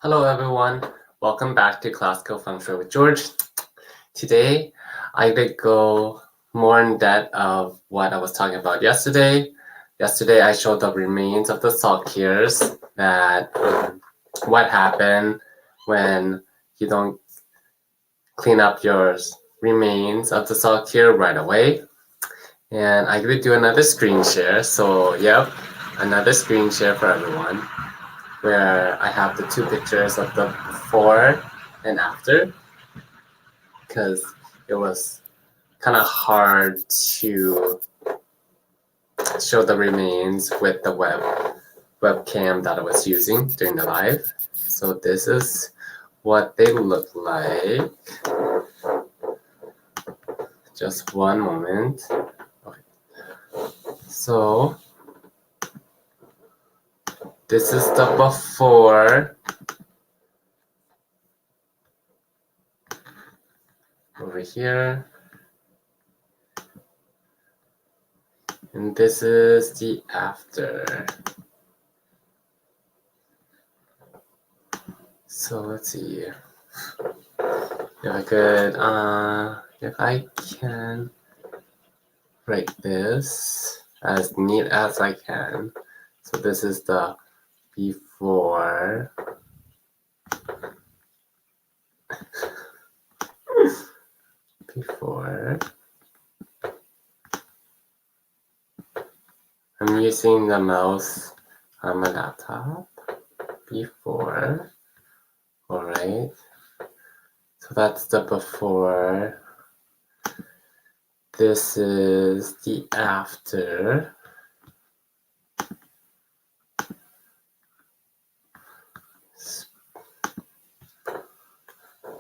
Hello everyone, welcome back to Classical Feng Shui with George. Today I will go more in depth of what I was talking about yesterday. Yesterday I showed the remains of the salt cures, that what happened when you don't clean up your remains of the salt cure right away. And I will do another screen share, so yep, another screen share for everyone, where I have the two pictures of the before and after, because it was kind of hard to show the remains with the webcam that I was using during the live. So this is what they look like. Just one moment. Okay. So this is the before over here. And this is the after. So let's see. If I can write this as neat as I can. So this is the before. Before. I'm using the mouse on my laptop. Before. Alright. So that's the before. This is the after.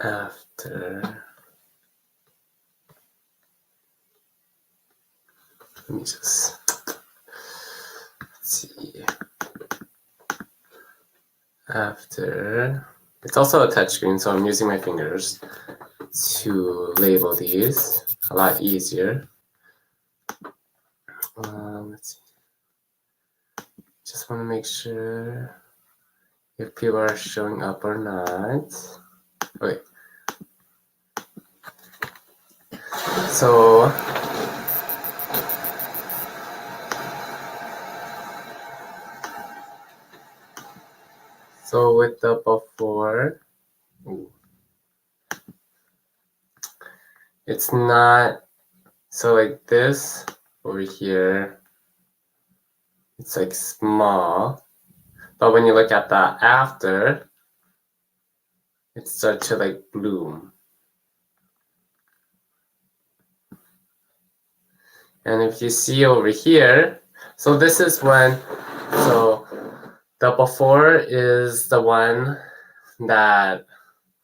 After. Let me just see. After. It's also a touchscreen, so I'm using my fingers to label these a lot easier. Let's see. Just want to make sure if people are showing up or not. Okay. So with the before, it's not, so like this over here, it's like small, but when you look at the after, it starts to like bloom. And if you see over here, so this is when, so the before is the one that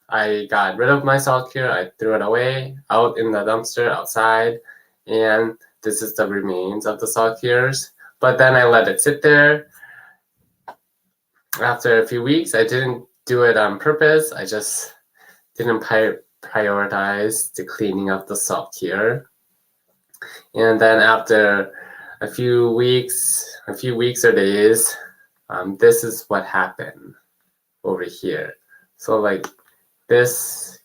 I got rid of my salt cure. I threw it away out in the dumpster outside, and this is the remains of the salt cures. But then I let it sit there. After a few weeks, I didn't do it on purpose. I just didn't prioritize the cleaning of the salt cure. And then after a few weeks or days, this is what happened over here. So like this,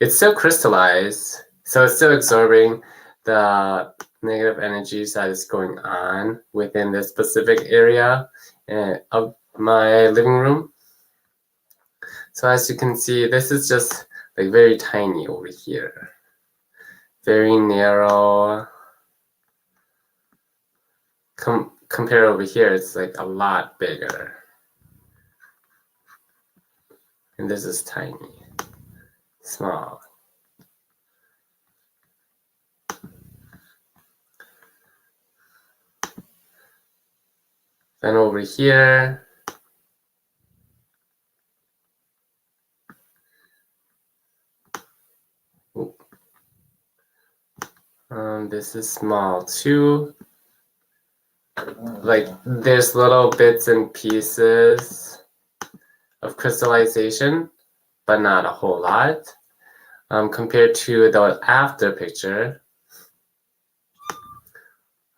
it's still crystallized, so it's still absorbing the negative energies that is going on within this specific area of my living room. So as you can see, this is just like very tiny over here, very narrow. Compare over here, it's like a lot bigger. And this is tiny, small. Then over here, this is small too. Like there's little bits and pieces of crystallization, but not a whole lot. Compared to the after picture.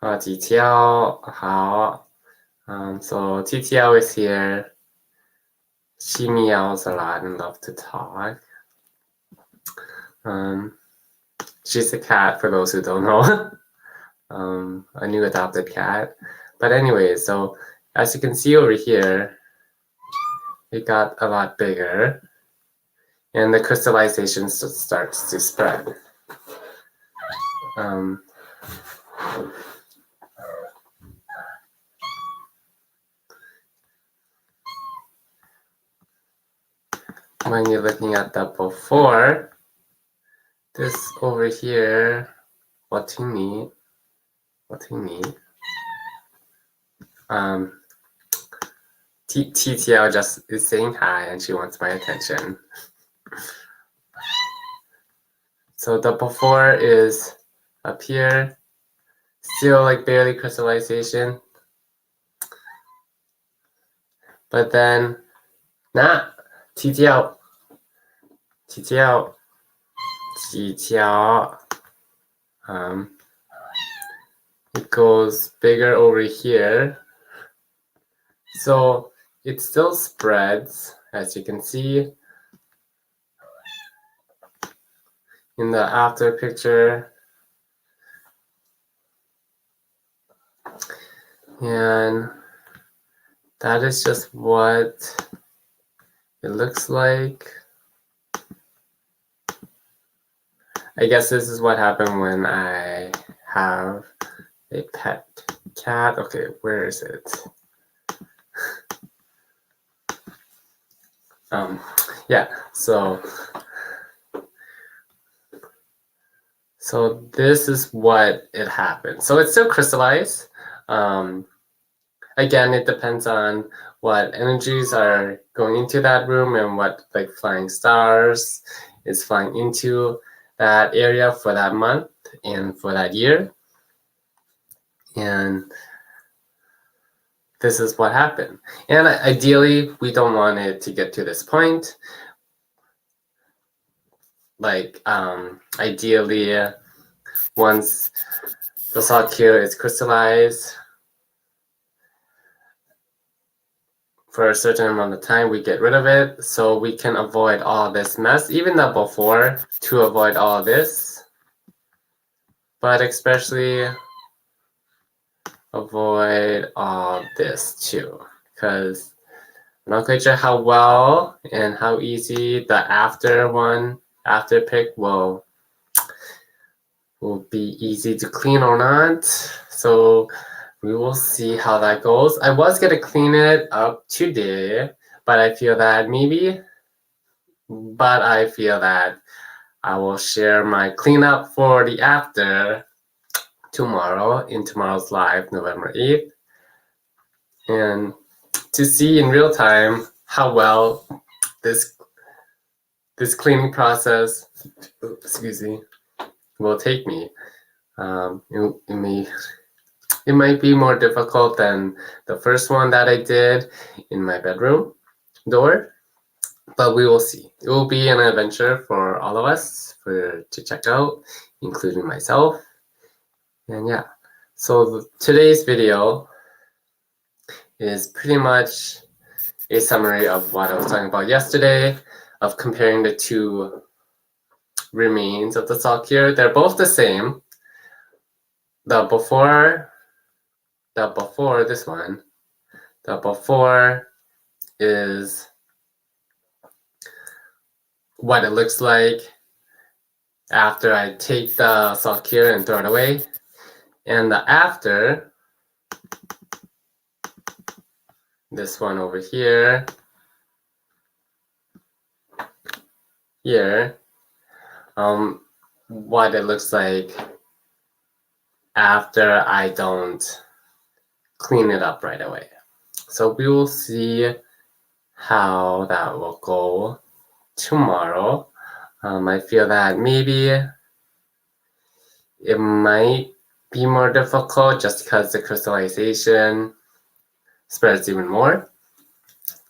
TTL, 好. So TTL is here. She meows a lot and loves to talk. She's a cat, for those who don't know. A new adopted cat. But anyway, so as you can see over here, it got a lot bigger, and the crystallization starts to spread. When you're looking at the before, this over here, what you need. TTL just is saying hi and she wants my attention. So the before is up here, still like barely crystallization. But then, TTL, it goes bigger over here. So it still spreads, as you can see in the after picture. And that is just what it looks like. I guess this is what happened when I have a pet cat. Okay, where is it? Yeah, so this is what it happened. So it's still crystallized. Again, it depends on what energies are going into that room and what like flying stars is flying into that area for that month and for that year. And this is what happened. And ideally, we don't want it to get to this point. Like, ideally, once the salt cure is crystallized, for a certain amount of time, we get rid of it so we can avoid all this mess, even the before, to avoid all this, but especially avoid all this too, because I'm not quite sure how well and how easy the after pick will be easy to clean or not. So we will see how that goes. I was gonna clean it up today, but I feel that I will share my cleanup for the after tomorrow in tomorrow's live, November 8th. And to see in real time how well this cleaning process, will take me. It might be more difficult than the first one that I did in my bedroom door, but we will see. It will be an adventure for all of us to check out, including myself. And yeah, so today's video is pretty much a summary of what I was talking about yesterday, of comparing the two remains of the salt cure. They're both the same. The before this one, the before is what it looks like after I take the salt cure and throw it away. And the after, this one over here, what it looks like after I don't clean it up right away. So we will see how that will go tomorrow. I feel that maybe it might be more difficult just because the crystallization spreads even more.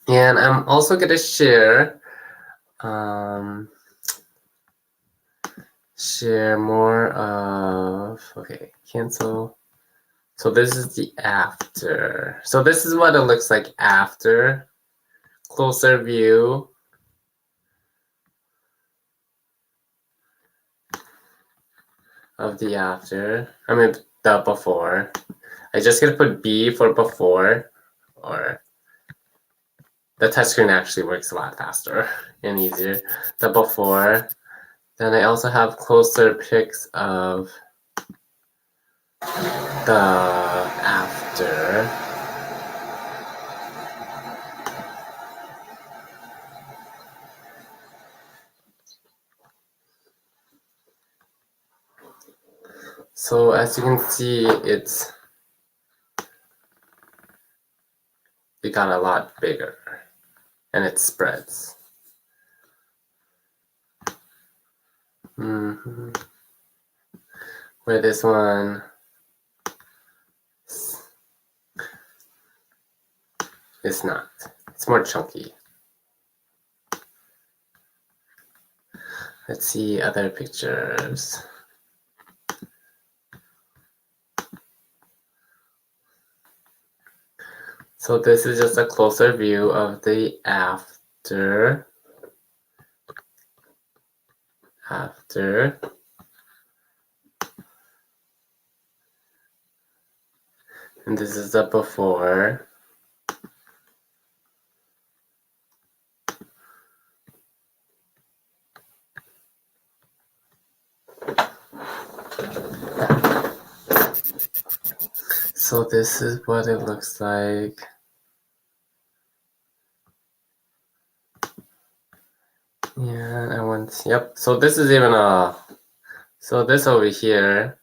And I'm also going to share more of, okay, cancel. So this is the after. So this is what it looks like after closer view of the after. I mean the before. I just gonna put B for before, or the touchscreen actually works a lot faster and easier. The before. Then I also have closer pics of the after. So as you can see, it got a lot bigger and it spreads. Where this one is not. It's more chunky. Let's see other pictures. So this is just a closer view of the after. And this is the before. So this is what it looks like. Yeah, I want, yep. So this is even so this over here,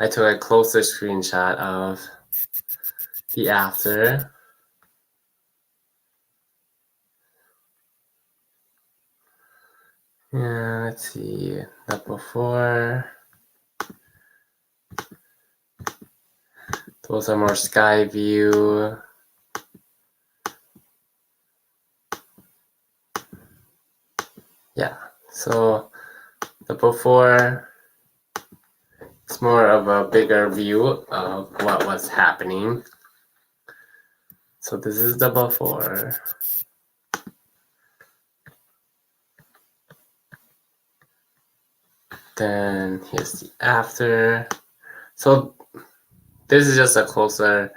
I took a closer screenshot of the after. Yeah, let's see, the before. Those are more sky view. Yeah, so the before, it's more of a bigger view of what was happening. So this is the before. Then here's the after. So this is just a closer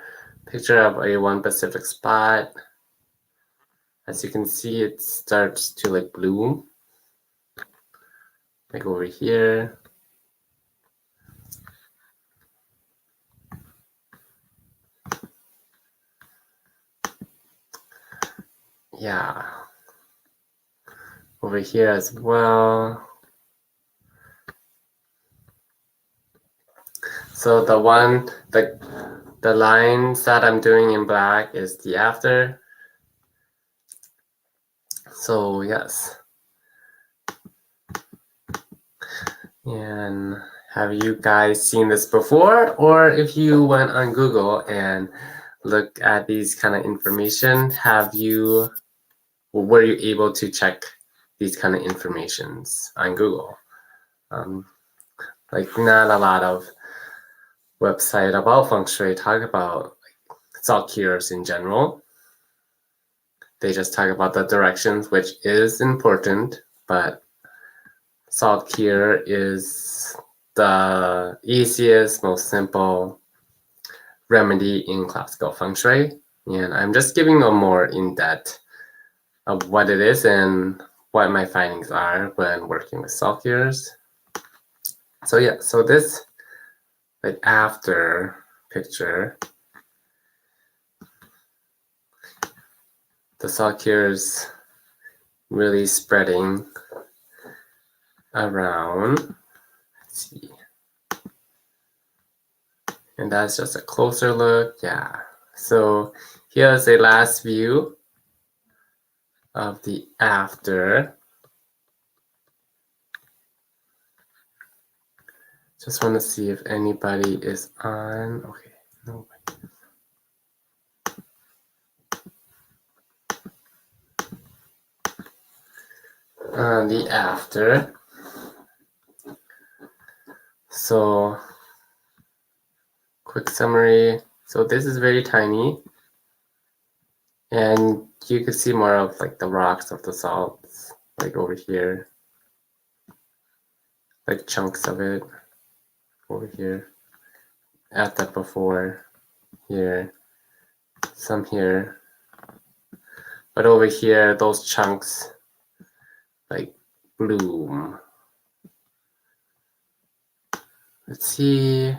picture of a one specific spot. As you can see, it starts to like bloom. Like over here. Yeah. Over here as well. So the lines that I'm doing in black is the after. So yes. And have you guys seen this before? Or if you went on Google and looked at these kind of information, were you able to check these kind of informations on Google? Like not a lot of website about feng shui talk about salt cures in general. They just talk about the directions, which is important, but salt cure is the easiest, most simple remedy in classical feng shui. And I'm just giving a more in-depth of what it is and what my findings are when working with salt cures. So yeah, so this like after picture, the salt cures really spreading around. Let's see. And that's just a closer look. Yeah. So here's a last view of the after. Just want to see if anybody is on. Okay, nobody. The after. So quick summary. So this is very tiny. And you could see more of like the rocks of the salts, like over here, like chunks of it over here. At that before here, some here, but over here, those chunks like bloom. Let's see.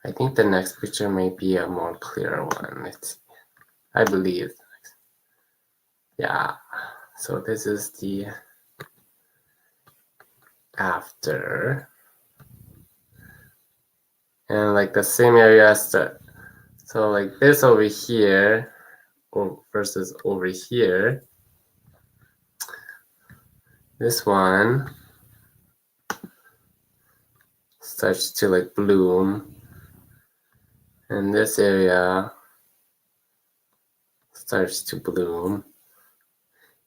I think the next picture may be a more clear one. I believe. Yeah. So this is the after. And like the same area as the, so like this over here versus over here. This one starts to like bloom. And this area starts to bloom.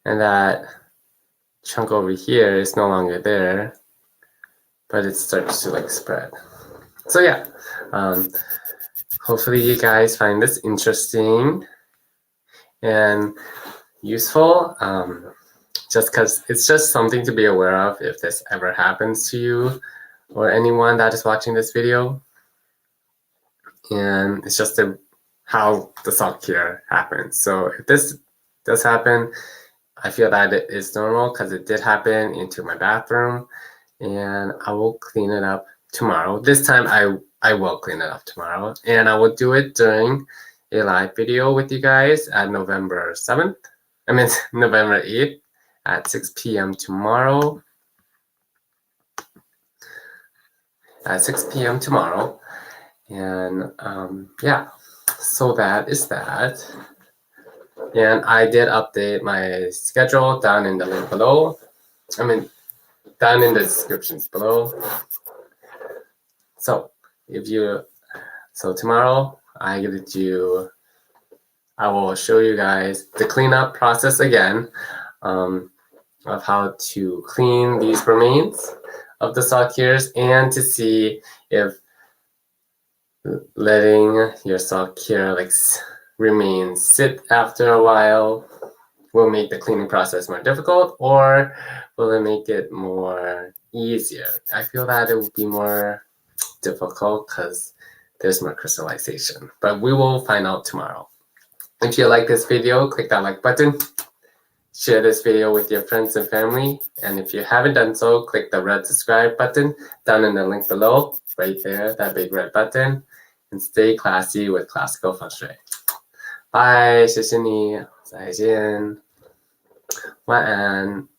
And that chunk over here is no longer there, but it starts to like spread. So yeah, hopefully you guys find this interesting and useful. Just because it's just something to be aware of if this ever happens to you or anyone that is watching this video. And it's just how the salt cure happens. So if this does happen, I feel that it is normal because it did happen into my bathroom, and I will clean it up tomorrow. This time I will clean it up tomorrow, and I will do it during a live video with you guys at November 7th. I mean November 8th at 6 p.m. tomorrow. At 6 p.m. tomorrow. And yeah, so that is that. And I did update my schedule down in the link below. I mean, down in the descriptions below. So tomorrow I will show you guys the cleanup process again of how to clean these remains of the salt cures, and to see if letting your salt cure like remain sit after a while will make the cleaning process more difficult, or will it make it more easier? I feel that it will be more difficult because there's more crystallization, but we will find out tomorrow. If you like this video, click that like button, share this video with your friends and family, and if you haven't done so, click the red subscribe button down in the link below, right there, that big red button, and stay classy with classical feng shui. Bye， 谢谢你，再见，晚安。